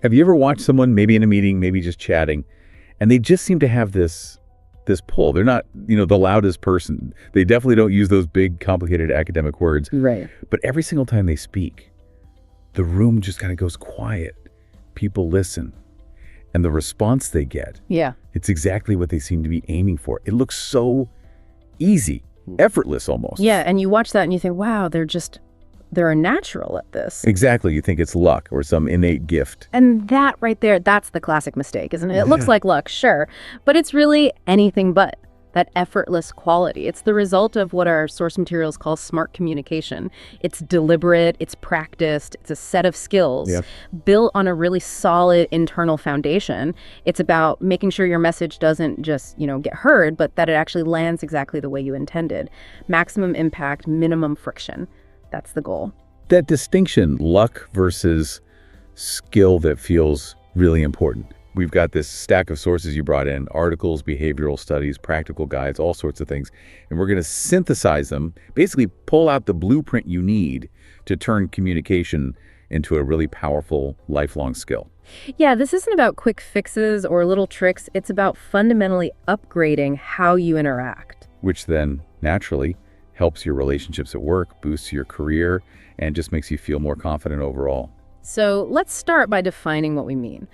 Have you ever watched someone, maybe in a meeting, maybe just chatting, and they just seem to have this pull? They're not, the loudest person. They definitely don't use those big, complicated academic words. Right. But every single time they speak, the room just kind of goes quiet. People listen. And the response they get, it's exactly what they seem to be aiming for. It looks so easy, effortless almost. Yeah, and you watch that and you think, wow, they're a natural at this. Exactly. You think it's luck or some innate gift. And that right there, that's the classic mistake, isn't it? It looks like luck, sure, but it's really anything but that effortless quality. It's the result of what our source materials call smart communication. It's deliberate, it's practiced, it's a set of skills built on a really solid internal foundation. It's about making sure your message doesn't just, get heard, but that it actually lands exactly the way you intended. Maximum impact, minimum friction. That's the goal. That distinction, luck versus skill, that feels really important. We've got this stack of sources you brought in, articles, behavioral studies, practical guides, all sorts of things. And we're going to synthesize them, basically pull out the blueprint you need to turn communication into a really powerful, lifelong skill. Yeah, this isn't about quick fixes or little tricks. It's about fundamentally upgrading how you interact. Which then, naturally, helps your relationships at work, boosts your career, and just makes you feel more confident overall. So let's start by defining what we mean.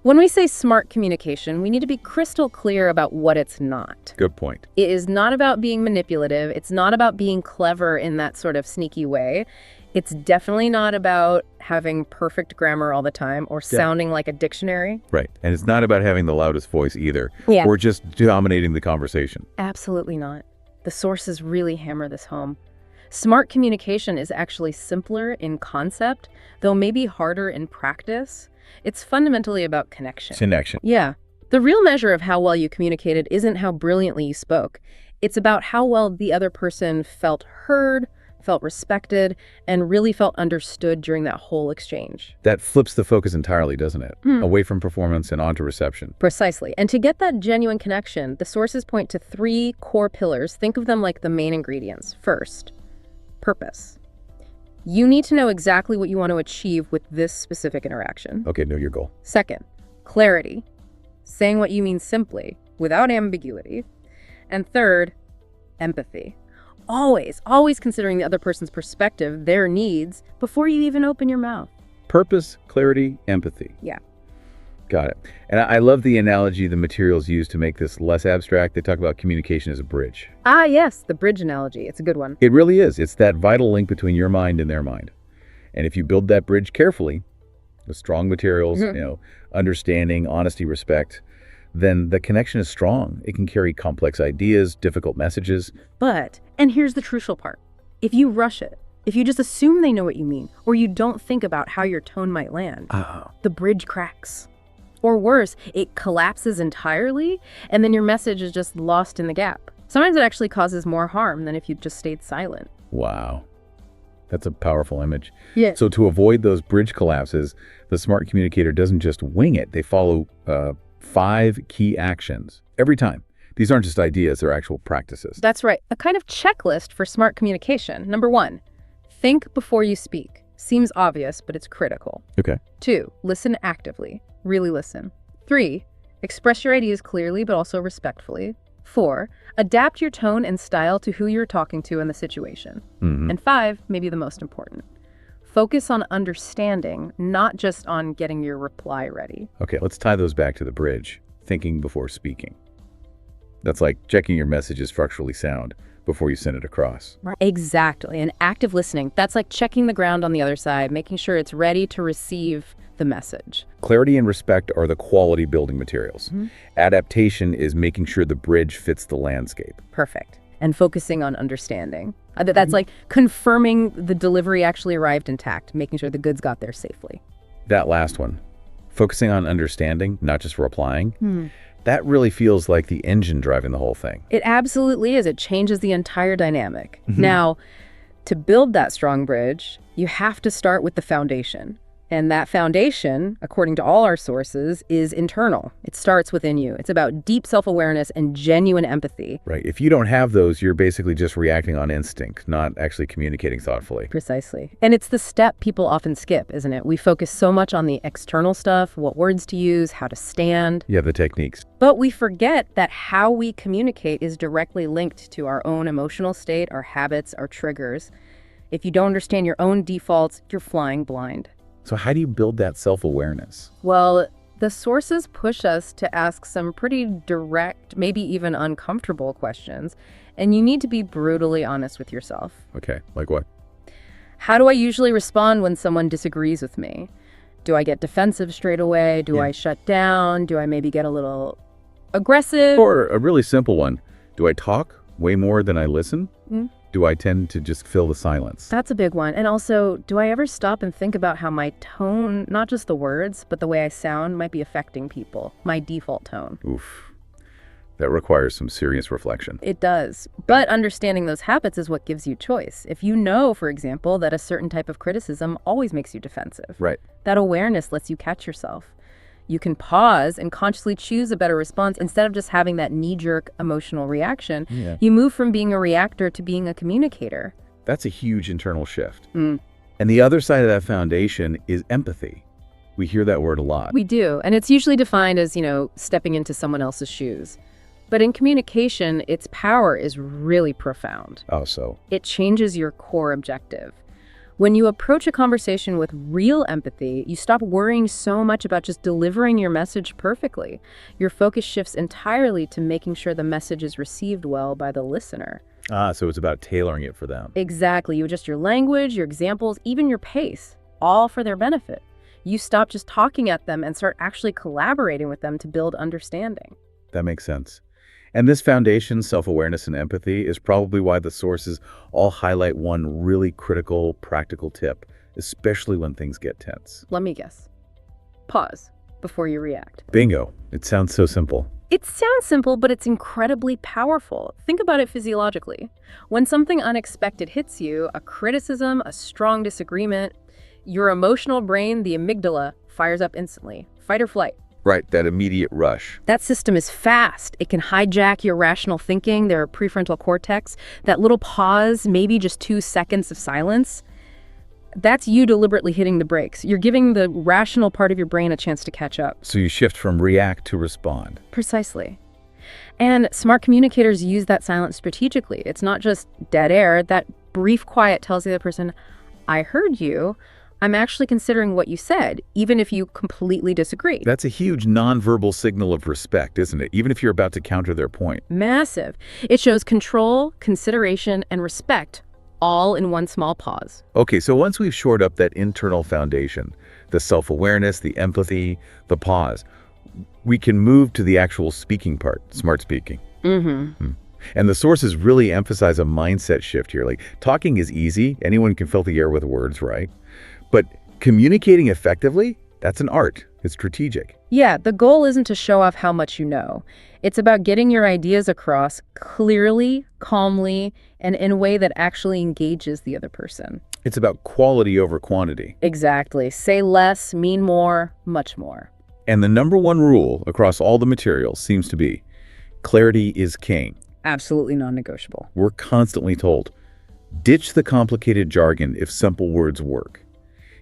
When we say smart communication, we need to be crystal clear about what it's not. Good point. It is not about being manipulative. It's not about being clever in that sort of sneaky way. It's definitely not about having perfect grammar all the time or sounding like a dictionary. Right. And it's not about having the loudest voice either, Yeah. or just dominating the conversation. Absolutely not. The sources really hammer this home. Smart communication is actually simpler in concept, though maybe harder in practice. It's fundamentally about connection. Connection. Yeah. The real measure of how well you communicated isn't how brilliantly you spoke. It's about how well the other person felt heard, felt respected, and really felt understood during that whole exchange. That flips the focus entirely, doesn't it? Away from performance and onto reception. Precisely. And to get that genuine connection, the sources point to 3 core pillars. Think of them like the main ingredients. First, purpose. You need to know exactly what you want to achieve with this specific interaction. Okay, know your goal. Second, clarity. Saying what you mean simply, without ambiguity. And third, empathy. Always considering the other person's perspective, their needs, before you even open your mouth. Purpose, clarity, empathy. Yeah. Got it. And I love the analogy the materials use to make this less abstract. They talk about communication as a bridge. Ah, yes, the bridge analogy. It's a good one. It really is. It's that vital link between your mind and their mind. And if you build that bridge carefully, with strong materials, understanding, honesty, respect, then the connection is strong. It can carry complex ideas, difficult messages. But, and here's the crucial part, if you rush it, if you just assume they know what you mean, or you don't think about how your tone might land, the bridge cracks. Or worse, it collapses entirely, and then your message is just lost in the gap. Sometimes it actually causes more harm than if you just stayed silent. Wow. That's a powerful image. Yeah. So to avoid those bridge collapses, the smart communicator doesn't just wing it. They follow 5 key actions every time. These aren't just ideas, they're actual practices. That's right. A kind of checklist for smart communication. Number 1, think before you speak. Seems obvious, but it's critical. Okay. 2, listen actively. Really listen. 3, express your ideas clearly, but also respectfully. 4, adapt your tone and style to who you're talking to in the situation. And 5, maybe the most important, focus on understanding, not just on getting your reply ready. Okay, let's tie those back to the bridge. Thinking before speaking. That's like checking your message is structurally sound before you send it across. Exactly. And active listening, that's like checking the ground on the other side, making sure it's ready to receive the message. Clarity and respect are the quality building materials. Adaptation is making sure the bridge fits the landscape. Perfect. And focusing on understanding. That's like confirming the delivery actually arrived intact, making sure the goods got there safely. That last one, focusing on understanding, not just replying, that really feels like the engine driving the whole thing. It absolutely is. It changes the entire dynamic. Now, to build that strong bridge, you have to start with the foundation. And that foundation, according to all our sources, is internal. It starts within you. It's about deep self-awareness and genuine empathy. Right. If you don't have those, you're basically just reacting on instinct, not actually communicating thoughtfully. Precisely. And it's the step people often skip, isn't it? We focus so much on the external stuff, what words to use, how to stand. Yeah, the techniques. But we forget that how we communicate is directly linked to our own emotional state, our habits, our triggers. If you don't understand your own defaults, you're flying blind. So how do you build that self-awareness? Well, the sources push us to ask some pretty direct, maybe even uncomfortable questions, and you need to be brutally honest with yourself. Okay, like what? How do I usually respond when someone disagrees with me? Do I get defensive straight away? Do I shut down? Do I maybe get a little aggressive? Or a really simple one, do I talk way more than I listen? Do I tend to just fill the silence? That's a big one. And also, do I ever stop and think about how my tone, not just the words, but the way I sound might be affecting people, my default tone? Oof. That requires some serious reflection. It does. But understanding those habits is what gives you choice. If you know, for example, that a certain type of criticism always makes you defensive, Right. that awareness lets you catch yourself. You can pause and consciously choose a better response instead of just having that knee-jerk emotional reaction. Yeah. You move from being a reactor to being a communicator. That's a huge internal shift. And the other side of that foundation is empathy. We hear that word a lot. We do, and it's usually defined as, stepping into someone else's shoes. But in communication, its power is really profound. Oh, so? It changes your core objective. When you approach a conversation with real empathy, you stop worrying so much about just delivering your message perfectly. Your focus shifts entirely to making sure the message is received well by the listener. So it's about tailoring it for them. Exactly. You adjust your language, your examples, even your pace, all for their benefit. You stop just talking at them and start actually collaborating with them to build understanding. That makes sense. And this foundation, self-awareness and empathy, is probably why the sources all highlight one really critical, practical tip, especially when things get tense. Let me guess. Pause before you react. Bingo. It sounds so simple. It sounds simple, but it's incredibly powerful. Think about it physiologically. When something unexpected hits you, a criticism, a strong disagreement, your emotional brain, the amygdala, fires up instantly. Fight or flight. Right, that immediate rush. That system is fast. It can hijack your rational thinking, their prefrontal cortex. That little pause, maybe just 2 seconds of silence, that's you deliberately hitting the brakes. You're giving the rational part of your brain a chance to catch up. So you shift from react to respond. Precisely. And smart communicators use that silence strategically. It's not just dead air. That brief quiet tells the other person, I heard you. I'm actually considering what you said, even if you completely disagree. That's a huge nonverbal signal of respect, isn't it? Even if you're about to counter their point. Massive. It shows control, consideration, and respect, all in one small pause. Okay, so once we've shored up that internal foundation, the self-awareness, the empathy, the pause, we can move to the actual speaking part, smart speaking. And the sources really emphasize a mindset shift here. Like, talking is easy. Anyone can fill the air with words, right? But communicating effectively, that's an art. It's strategic. Yeah, the goal isn't to show off how much you know. It's about getting your ideas across clearly, calmly, and in a way that actually engages the other person. It's about quality over quantity. Exactly. Say less, mean more, much more. And the number one rule across all the materials seems to be clarity is king. Absolutely non-negotiable. We're constantly told, ditch the complicated jargon if simple words work.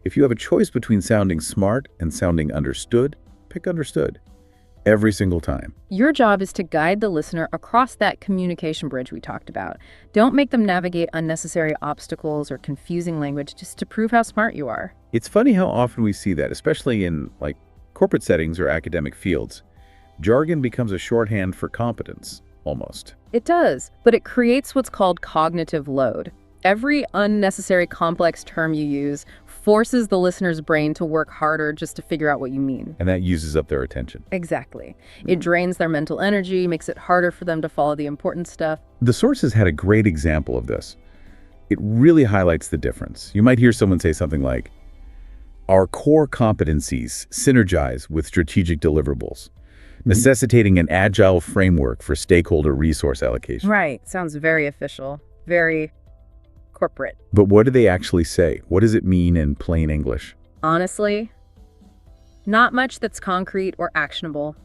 If you have a choice between sounding smart and sounding understood, pick understood. Every single time. Your job is to guide the listener across that communication bridge we talked about. Don't make them navigate unnecessary obstacles or confusing language just to prove how smart you are. It's funny how often we see that, especially in corporate settings or academic fields. Jargon becomes a shorthand for competence, almost. It does, but it creates what's called cognitive load. Every unnecessary complex term you use forces the listener's brain to work harder just to figure out what you mean. And that uses up their attention. Exactly. It drains their mental energy, makes it harder for them to follow the important stuff. The sources had a great example of this. It really highlights the difference. You might hear someone say something like, our core competencies synergize with strategic deliverables, necessitating an agile framework for stakeholder resource allocation. Right. Sounds very official, very corporate. But what do they actually say? What does it mean in plain English? Honestly, not much that's concrete or actionable.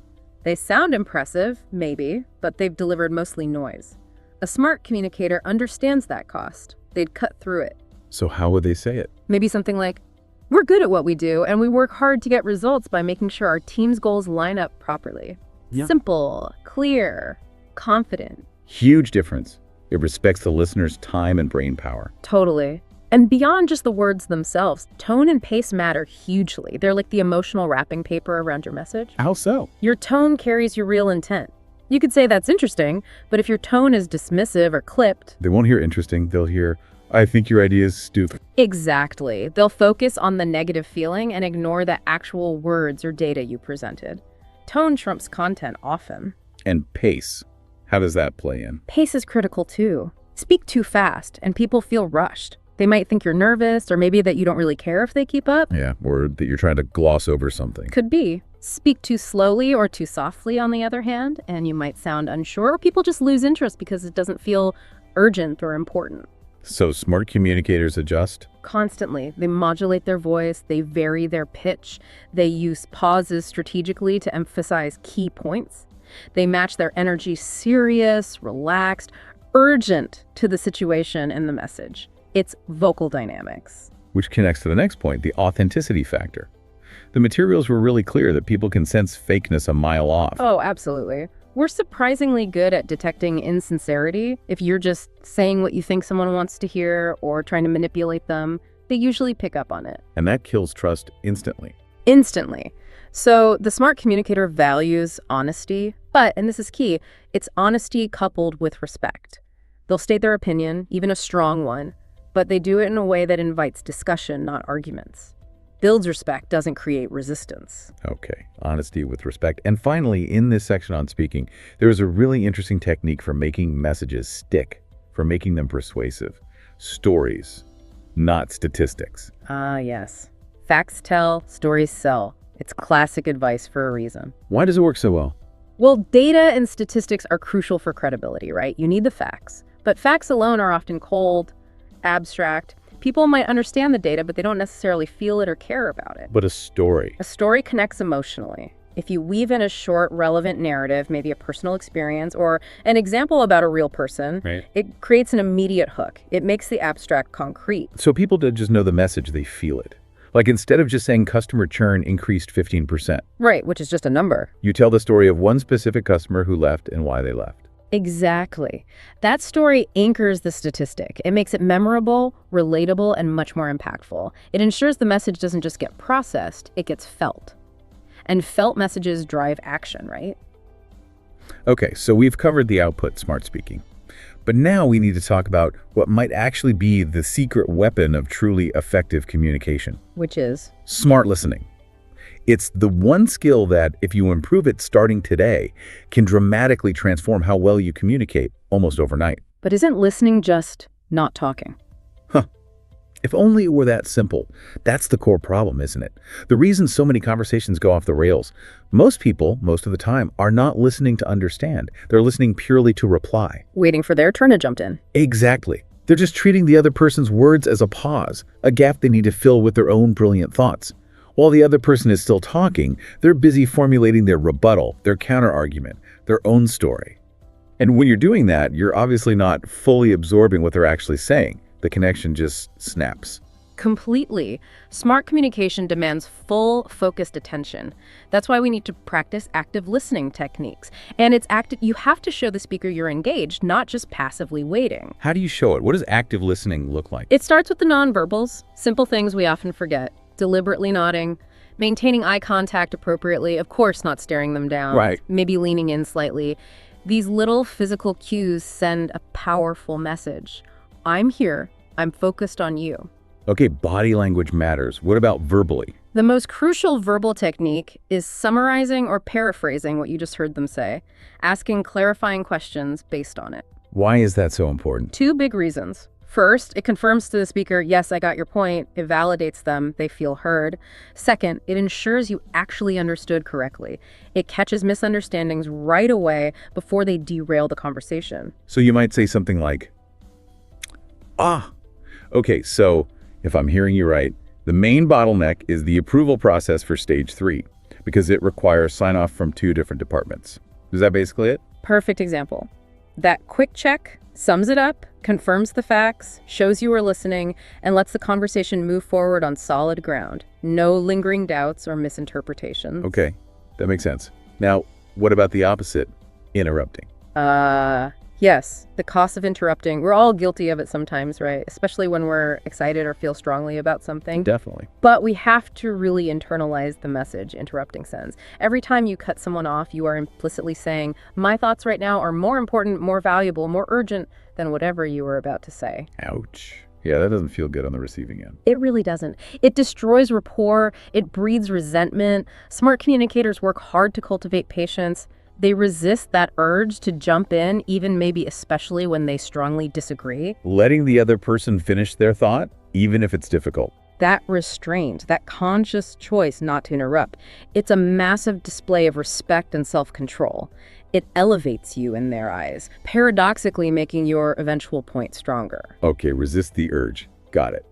They sound impressive, maybe, but they've delivered mostly noise. A smart communicator understands that cost. They'd cut through it. So how would they say it? Maybe something like, we're good at what we do, and we work hard to get results by making sure our team's goals line up properly. Yeah. Simple, clear, confident. Huge difference. It respects the listener's time and brain power. Totally. And beyond just the words themselves, tone and pace matter hugely. They're like the emotional wrapping paper around your message. How so? Your tone carries your real intent. You could say that's interesting, but if your tone is dismissive or clipped... They won't hear interesting. They'll hear, I think your idea is stupid. Exactly. They'll focus on the negative feeling and ignore the actual words or data you presented. Tone trumps content often. And pace. How does that play in? Pace is critical too. Speak too fast and people feel rushed. They might think you're nervous or maybe that you don't really care if they keep up. Yeah, or that you're trying to gloss over something. Could be. Speak too slowly or too softly, on the other hand, and you might sound unsure or people just lose interest because it doesn't feel urgent or important. So smart communicators adjust? Constantly. They modulate their voice, they vary their pitch, they use pauses strategically to emphasize key points. They match their energy serious, relaxed, urgent to the situation and the message. It's vocal dynamics. Which connects to the next point, the authenticity factor. The materials were really clear that people can sense fakeness a mile off. Oh, absolutely. We're surprisingly good at detecting insincerity. If you're just saying what you think someone wants to hear or trying to manipulate them, they usually pick up on it. And that kills trust instantly. Instantly. So the smart communicator values honesty, but, and this is key, it's honesty coupled with respect. They'll state their opinion, even a strong one, but they do it in a way that invites discussion, not arguments. Builds respect, doesn't create resistance. Okay, honesty with respect. And finally, in this section on speaking, there is a really interesting technique for making messages stick, for making them persuasive. Stories, not statistics. Ah, yes. Facts tell, stories sell. It's classic advice for a reason. Why does it work so well? Well, data and statistics are crucial for credibility, right? You need the facts. But facts alone are often cold, abstract. People might understand the data, but they don't necessarily feel it or care about it. But a story. A story connects emotionally. If you weave in a short, relevant narrative, maybe a personal experience or an example about a real person, Right. It creates an immediate hook. It makes the abstract concrete. So people don't just know the message, they feel it. Like instead of just saying customer churn increased 15%, Right, which is just a number. you tell the story of one specific customer who left and why they left. Exactly. That story anchors the statistic. It makes it memorable, relatable, and much more impactful. It ensures the message doesn't just get processed, it gets felt. And felt messages drive action, right? Okay, so we've covered the output, smart speaking. But now we need to talk about what might actually be the secret weapon of truly effective communication. Which is? Smart listening. It's the one skill that, if you improve it starting today, can dramatically transform how well you communicate almost overnight. But isn't listening just not talking? If only it were that simple. That's the core problem, isn't it? The reason so many conversations go off the rails. Most people, most of the time, are not listening to understand. They're listening purely to reply. Waiting for their turn to jump in. Exactly. They're just treating the other person's words as a pause, a gap they need to fill with their own brilliant thoughts. While the other person is still talking, they're busy formulating their rebuttal, their counterargument, their own story. And when you're doing that, you're obviously not fully absorbing what they're actually saying. The connection just snaps. Completely. Smart communication demands full, focused attention. That's why we need to practice active listening techniques. And it's active. You have to show the speaker you're engaged, not just passively waiting. How do you show it? What does active listening look like? It starts with the nonverbals, simple things we often forget. Deliberately nodding, maintaining eye contact appropriately, of course not staring them down. Right. Maybe leaning in slightly. These little physical cues send a powerful message. I'm here. I'm focused on you. Okay, body language matters. What about verbally? The most crucial verbal technique is summarizing or paraphrasing what you just heard them say, asking clarifying questions based on it. Why is that so important? Two big reasons. First, it confirms to the speaker, yes, I got your point. It validates them. They feel heard. Second, it ensures you actually understood correctly. It catches misunderstandings right away before they derail the conversation. So you might say something like, okay, so if I'm hearing you right, The main bottleneck is the approval process for stage 3, because it requires sign-off from 2 different departments. Is that basically it? Perfect example. That quick check sums it up, confirms the facts, shows you are listening, and lets the conversation move forward on solid ground. No lingering doubts or misinterpretations. Okay, that makes sense. Now, what about the opposite? Interrupting. Yes, the cost of interrupting. We're all guilty of it sometimes, right? Especially when we're excited or feel strongly about something. Definitely. But we have to really internalize the message interrupting sends. Every time you cut someone off, you are implicitly saying, my thoughts right now are more important, more valuable, more urgent than whatever you were about to say. Ouch. Yeah, that doesn't feel good on the receiving end. It really doesn't. It destroys rapport. It breeds resentment. Smart communicators work hard to cultivate patience. They resist that urge to jump in, even maybe especially when they strongly disagree. Letting the other person finish their thought, even if it's difficult. That restraint, that conscious choice not to interrupt, it's a massive display of respect and self-control. It elevates you in their eyes, paradoxically making your eventual point stronger. Okay, resist the urge. Got it.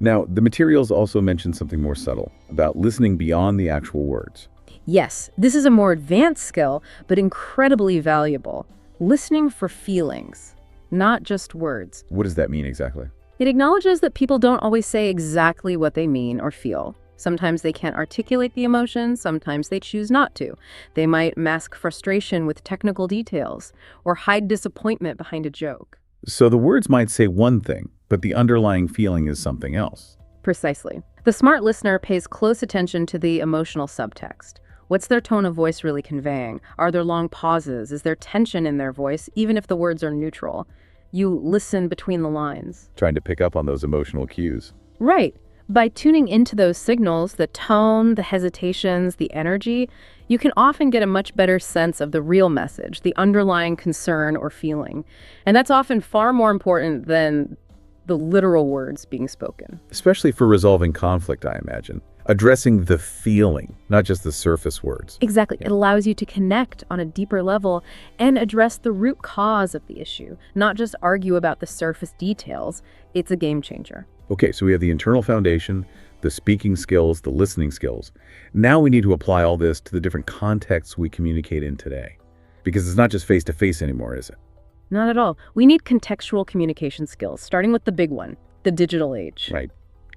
Now, the materials also mention something more subtle, about listening beyond the actual words. Yes, this is a more advanced skill, but incredibly valuable. Listening for feelings, not just words. What does that mean exactly? It acknowledges that people don't always say exactly what they mean or feel. Sometimes they can't articulate the emotion, sometimes they choose not to. They might mask frustration with technical details, or hide disappointment behind a joke. So the words might say one thing, but the underlying feeling is something else. Precisely. The smart listener pays close attention to the emotional subtext. What's their tone of voice really conveying? Are there long pauses? Is there tension in their voice, even if the words are neutral? You listen between the lines. Trying to pick up on those emotional cues. Right. By tuning into those signals, the tone, the hesitations, the energy, you can often get a much better sense of the real message, the underlying concern or feeling. And that's often far more important than the literal words being spoken. Especially for resolving conflict, I imagine. Addressing the feeling, not just the surface words. Exactly. It allows you to connect on a deeper level and address the root cause of the issue, not just argue about the surface details. It's a game changer. Okay, so we have the internal foundation, the speaking skills, the listening skills. Now we need to apply all this to the different contexts we communicate in today. Because it's not just face-to-face anymore, is it? Not at all. We need contextual communication skills, starting with the big one, the digital age. Right.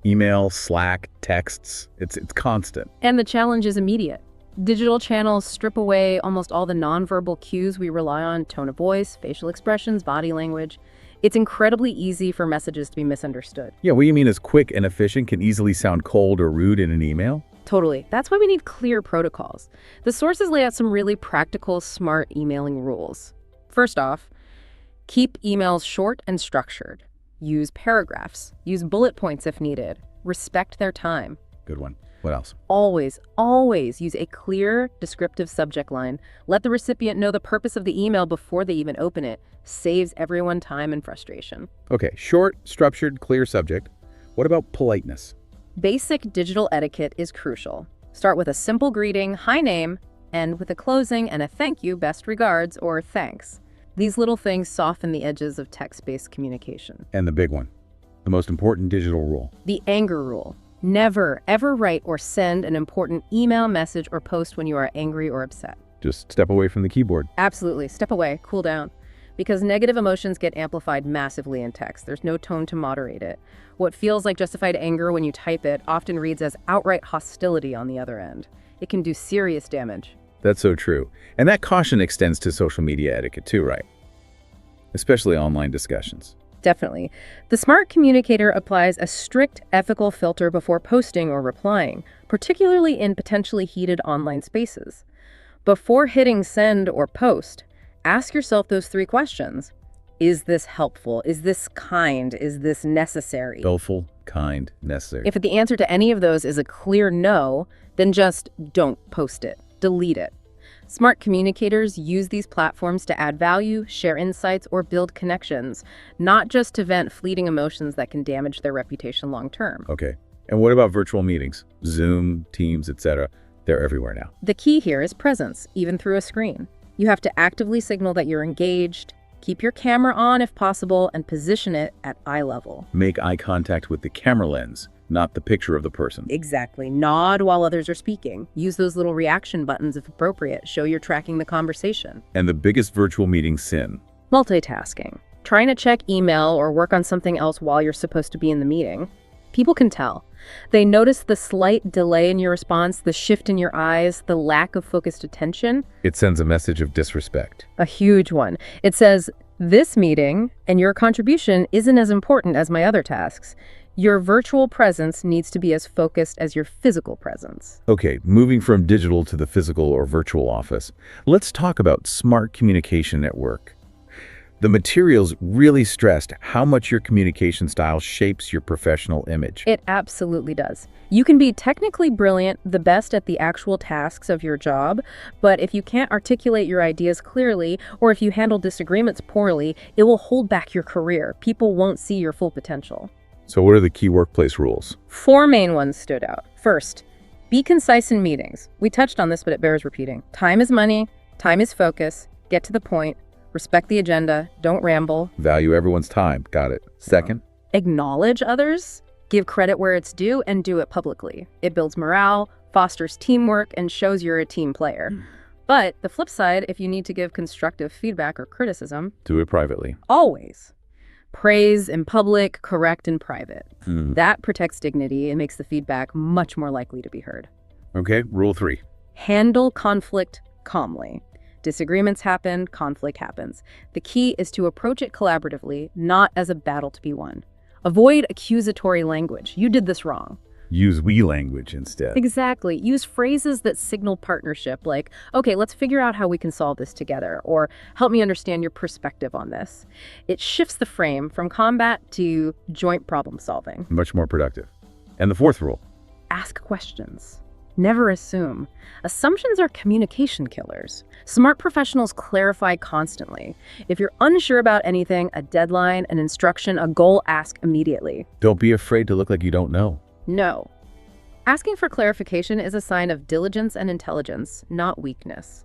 Email, Slack, texts, it's constant. And the challenge is immediate. Digital channels strip away almost all the nonverbal cues we rely on, tone of voice, facial expressions, body language. It's incredibly easy for messages to be misunderstood. Yeah, what you mean is quick and efficient can easily sound cold or rude in an email? Totally. That's why we need clear protocols. The sources lay out some really practical, smart emailing rules. First off, keep emails short and structured. Use paragraphs. Use bullet points if needed. Respect their time. Good one. What else? Always, always use a clear, descriptive subject line. Let the recipient know the purpose of the email before they even open it. Saves everyone time and frustration. Okay, short, structured, clear subject. What about politeness? Basic digital etiquette is crucial. Start with a simple greeting, hi name, end with a closing and a thank you, best regards, or thanks. These little things soften the edges of text-based communication. And the big one, the most important digital rule. The anger rule. Never, ever write or send an important email, message, or post when you are angry or upset. Just step away from the keyboard. Absolutely. Step away. Cool down. Because negative emotions get amplified massively in text. There's no tone to moderate it. What feels like justified anger when you type it often reads as outright hostility on the other end. It can do serious damage. That's so true. And that caution extends to social media etiquette too, right? Especially online discussions. Definitely. The smart communicator applies a strict ethical filter before posting or replying, particularly in potentially heated online spaces. Before hitting send or post, ask yourself those 3 questions. Is this helpful? Is this kind? Is this necessary? Helpful, kind, necessary. If the answer to any of those is a clear no, then just don't post it. Delete it. Smart communicators use these platforms to add value, share insights, or build connections, not just to vent fleeting emotions that can damage their reputation long term. Okay. And what about virtual meetings? Zoom, Teams, etc. They're everywhere now. The key here is presence, even through a screen. You have to actively signal that you're engaged, keep your camera on if possible, and position it at eye level. Make eye contact with the camera lens, not the picture of the person. Exactly. Nod while others are speaking. Use those little reaction buttons if appropriate. Show you're tracking the conversation. And the biggest virtual meeting sin. Multitasking. Trying to check email or work on something else while you're supposed to be in the meeting. People can tell. They notice the slight delay in your response, the shift in your eyes, the lack of focused attention. It sends a message of disrespect. A huge one. It says, this meeting and your contribution isn't as important as my other tasks. Your virtual presence needs to be as focused as your physical presence. Okay, moving from digital to the physical or virtual office, let's talk about smart communication at work. The materials really stressed how much your communication style shapes your professional image. It absolutely does. You can be technically brilliant, the best at the actual tasks of your job, but if you can't articulate your ideas clearly, or if you handle disagreements poorly, it will hold back your career. People won't see your full potential. So what are the key workplace rules? 4 main ones stood out. First, be concise in meetings. We touched on this, but it bears repeating. Time is money. Time is focus. Get to the point. Respect the agenda. Don't ramble. Value everyone's time. Got it. Second, Acknowledge others. Give credit where it's due and do it publicly. It builds morale, fosters teamwork, and shows you're a team player. But the flip side, if you need to give constructive feedback or criticism, do it privately. always praise in public, correct in private. That protects dignity and makes the feedback much more likely to be heard. Okay, rule 3. Handle conflict calmly. Disagreements happen, conflict happens. The key is to approach it collaboratively, not as a battle to be won. Avoid accusatory language. You did this wrong. Use we language instead. Exactly. Use phrases that signal partnership, like, okay, let's figure out how we can solve this together, or help me understand your perspective on this. It shifts the frame from combat to joint problem solving. Much more productive. And the 4th rule. Ask questions. Never assume. Assumptions are communication killers. Smart professionals clarify constantly. If you're unsure about anything, a deadline, an instruction, a goal, ask immediately. Don't be afraid to look like you don't know. No. Asking for clarification is a sign of diligence and intelligence, not weakness.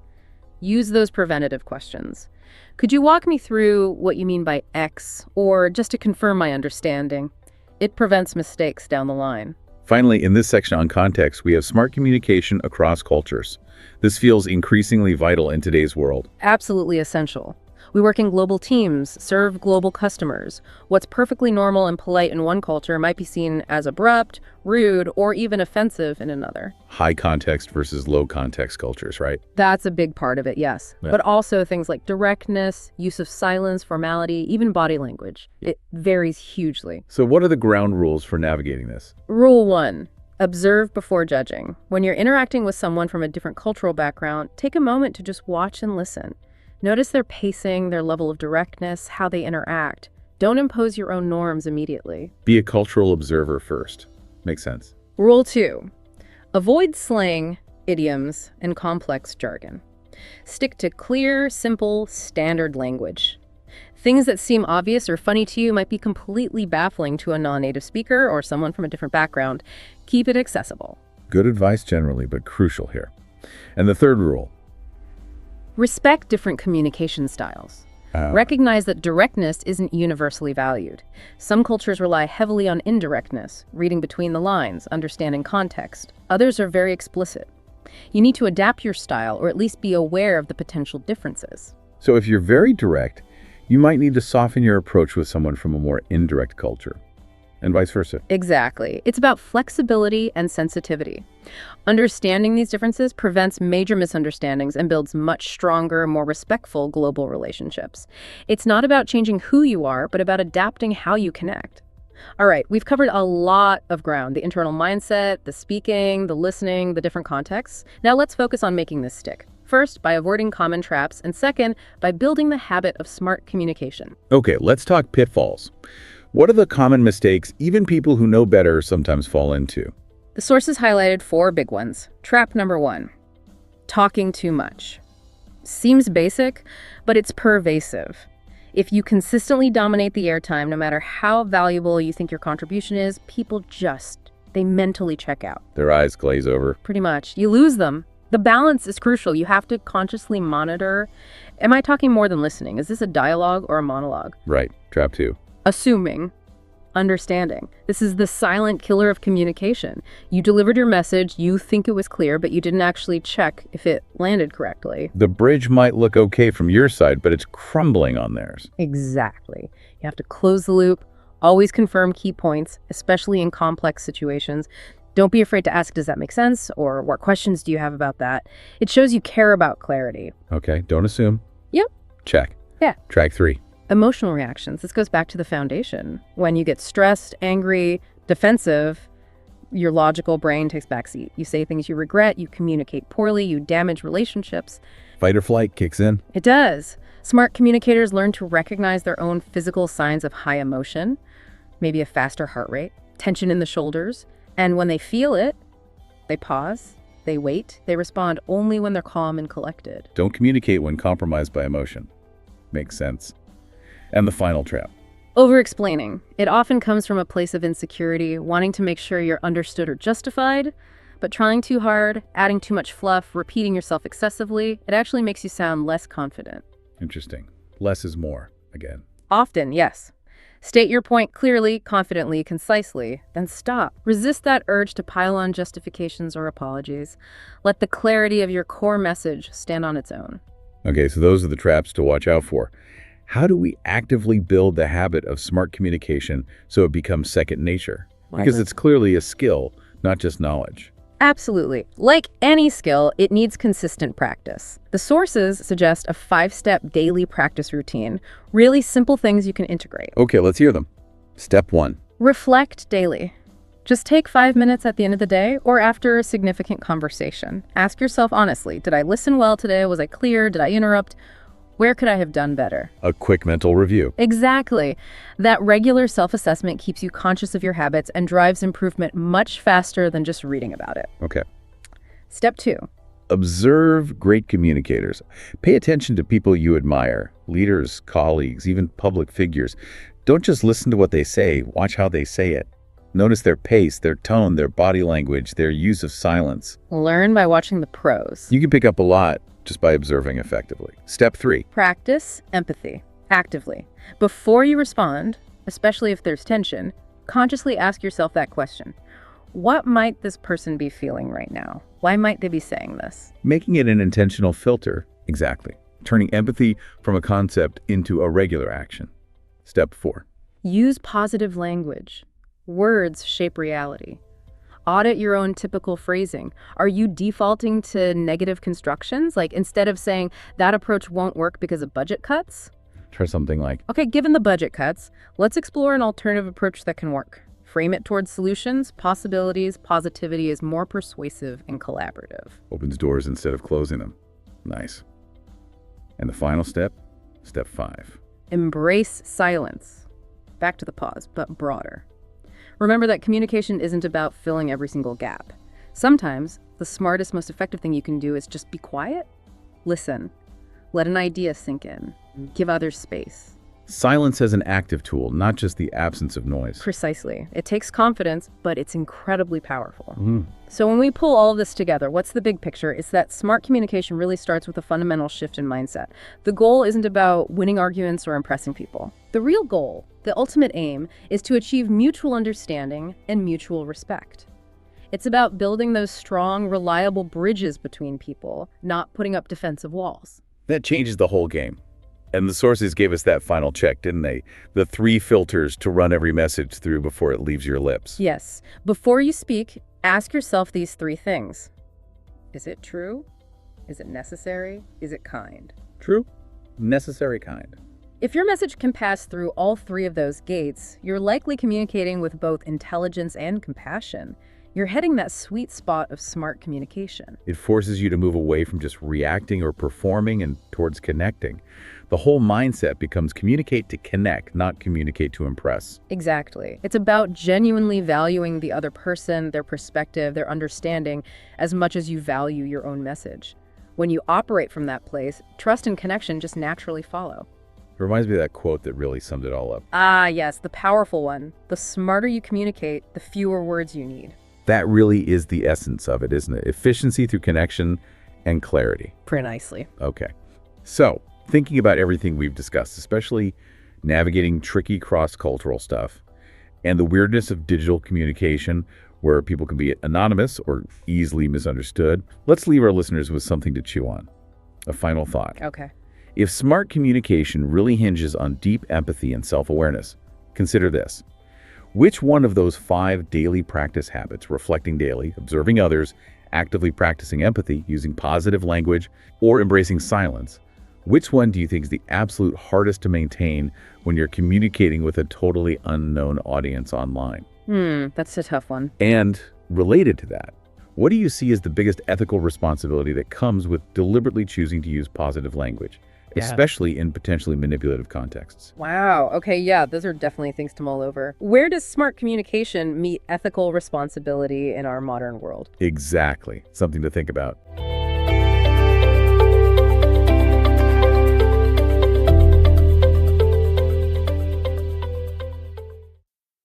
Use those preventative questions. Could you walk me through what you mean by X, or just to confirm my understanding? It prevents mistakes down the line. Finally, in this section on context, we have smart communication across cultures. This feels increasingly vital in today's world. Absolutely essential. We work in global teams, serve global customers. What's perfectly normal and polite in one culture might be seen as abrupt, rude, or even offensive in another. High context versus low context cultures, right? That's a big part of it, yes. Yeah. But also things like directness, use of silence, formality, even body language. It varies hugely. So what are the ground rules for navigating this? Rule 1. Observe before judging. When you're interacting with someone from a different cultural background, take a moment to just watch and listen. Notice their pacing, their level of directness, how they interact. Don't impose your own norms immediately. Be a cultural observer first. Makes sense. Rule 2. Avoid slang, idioms, and complex jargon. Stick to clear, simple, standard language. Things that seem obvious or funny to you might be completely baffling to a non-native speaker or someone from a different background. Keep it accessible. Good advice generally, but crucial here. And the 3rd rule. Respect different communication styles. Recognize that directness isn't universally valued. Some cultures rely heavily on indirectness, reading between the lines, understanding context. Others are very explicit. You need to adapt your style, or at least be aware of the potential differences. So if you're very direct, you might need to soften your approach with someone from a more indirect culture, and vice versa. Exactly. It's about flexibility and sensitivity. Understanding these differences prevents major misunderstandings and builds much stronger, more respectful global relationships. It's not about changing who you are, but about adapting how you connect. All right, we've covered a lot of ground: the internal mindset, the speaking, the listening, the different contexts. Now let's focus on making this stick. First, by avoiding common traps, and second, by building the habit of smart communication. Okay, let's talk pitfalls. What are the common mistakes even people who know better sometimes fall into? The sources highlighted 4 big ones. Trap number 1, talking too much. Seems basic, but it's pervasive. If you consistently dominate the airtime, no matter how valuable you think your contribution is, people they mentally check out. Their eyes glaze over. Pretty much. You lose them. The balance is crucial. You have to consciously monitor. Am I talking more than listening? Is this a dialogue or a monologue? Right. Trap 2. Assuming. understanding. This is the silent killer of communication. You delivered your message, you think it was clear, but you didn't actually check if it landed correctly. The bridge might look okay from your side, but it's crumbling on theirs. Exactly. You have to close the loop, always confirm key points, especially in complex situations. Don't be afraid to ask, does that make sense? Or what questions do you have about that? It shows you care about clarity. Okay, don't assume. Yep. Check. Yeah. Track 3. Emotional reactions. This goes back to the foundation. When you get stressed, angry, defensive, your logical brain takes backseat. You say things you regret, you communicate poorly, you damage relationships. Fight or flight kicks in. It does. Smart communicators learn to recognize their own physical signs of high emotion, maybe a faster heart rate, tension in the shoulders, and when they feel it, they pause, they wait, they respond only when they're calm and collected. Don't communicate when compromised by emotion. Makes sense. And the final trap. Over-explaining. It often comes from a place of insecurity, wanting to make sure you're understood or justified, but trying too hard, adding too much fluff, repeating yourself excessively, it actually makes you sound less confident. Interesting. Less is more, again. Often, yes. State your point clearly, confidently, concisely, then stop. Resist that urge to pile on justifications or apologies. Let the clarity of your core message stand on its own. Okay, so those are the traps to watch out for. How do we actively build the habit of smart communication so it becomes second nature? Because it's clearly a skill, not just knowledge. Absolutely. Like any skill, it needs consistent practice. The sources suggest a 5-step daily practice routine, really simple things you can integrate. Okay, let's hear them. Step 1. Reflect daily. Just take 5 minutes at the end of the day or after a significant conversation. Ask yourself honestly, did I listen well today? Was I clear? Did I interrupt? Where could I have done better? A quick mental review. Exactly. That regular self-assessment keeps you conscious of your habits and drives improvement much faster than just reading about it. Okay. Step 2. Observe great communicators. Pay attention to people you admire, leaders, colleagues, even public figures. Don't just listen to what they say, watch how they say it. Notice their pace, their tone, their body language, their use of silence. Learn by watching the pros. You can pick up a lot just by observing effectively. Step 3. Practice empathy actively. Before you respond, especially if there's tension, consciously ask yourself that question. What might this person be feeling right now? Why might they be saying this? Making it an intentional filter. Exactly. Turning empathy from a concept into a regular action. Step 4. Use positive language. Words shape reality. Audit your own typical phrasing. Are you defaulting to negative constructions? Like instead of saying that approach won't work because of budget cuts? Try something like, Okay, given the budget cuts, let's explore an alternative approach that can work. Frame it towards solutions, possibilities, positivity is more persuasive and collaborative. opens doors instead of closing them. Nice. And the final step, step 5. Embrace silence. Back to the pause, but broader. Remember that communication isn't about filling every single gap. Sometimes, the smartest, most effective thing you can do is just be quiet, listen, let an idea sink in, give others space. Silence as an active tool, not just the absence of noise. Precisely. It takes confidence, but it's incredibly powerful. So when we pull all of this together, what's the big picture? It's that smart communication really starts with a fundamental shift in mindset. The goal isn't about winning arguments or impressing people. The real goal, the ultimate aim, is to achieve mutual understanding and mutual respect. It's about building those strong, reliable bridges between people, not putting up defensive walls. That changes the whole game. And the sources gave us that final check, didn't they? The 3 filters to run every message through before it leaves your lips. Yes. Before you speak, ask yourself these 3 things. Is it true? Is it necessary? Is it kind? True. Necessary kind. If your message can pass through all 3 of those gates, you're likely communicating with both intelligence and compassion. You're heading that sweet spot of smart communication. It forces you to move away from just reacting or performing and towards connecting. The whole mindset becomes communicate to connect, not communicate to impress. Exactly. It's about genuinely valuing the other person, their perspective, their understanding, as much as you value your own message. When you operate from that place, trust and connection just naturally follow. It reminds me of that quote that really summed it all up. Ah, yes, the powerful one. The smarter you communicate, the fewer words you need. That really is the essence of it, isn't it? Efficiency through connection and clarity. Pretty nicely. Okay. So, thinking about everything we've discussed, especially navigating tricky cross-cultural stuff, and the weirdness of digital communication where people can be anonymous or easily misunderstood. Let's leave our listeners with something to chew on. A final thought. Okay. If smart communication really hinges on deep empathy and self-awareness, consider this. Which one of those 5 daily practice habits, reflecting daily, observing others, actively practicing empathy, using positive language, or embracing silence, which one do you think is the absolute hardest to maintain when you're communicating with a totally unknown audience online? That's a tough one. And related to that, what do you see as the biggest ethical responsibility that comes with deliberately choosing to use positive language, especially in potentially manipulative contexts? Wow. Okay, yeah, those are definitely things to mull over. Where does smart communication meet ethical responsibility in our modern world? Exactly. Something to think about.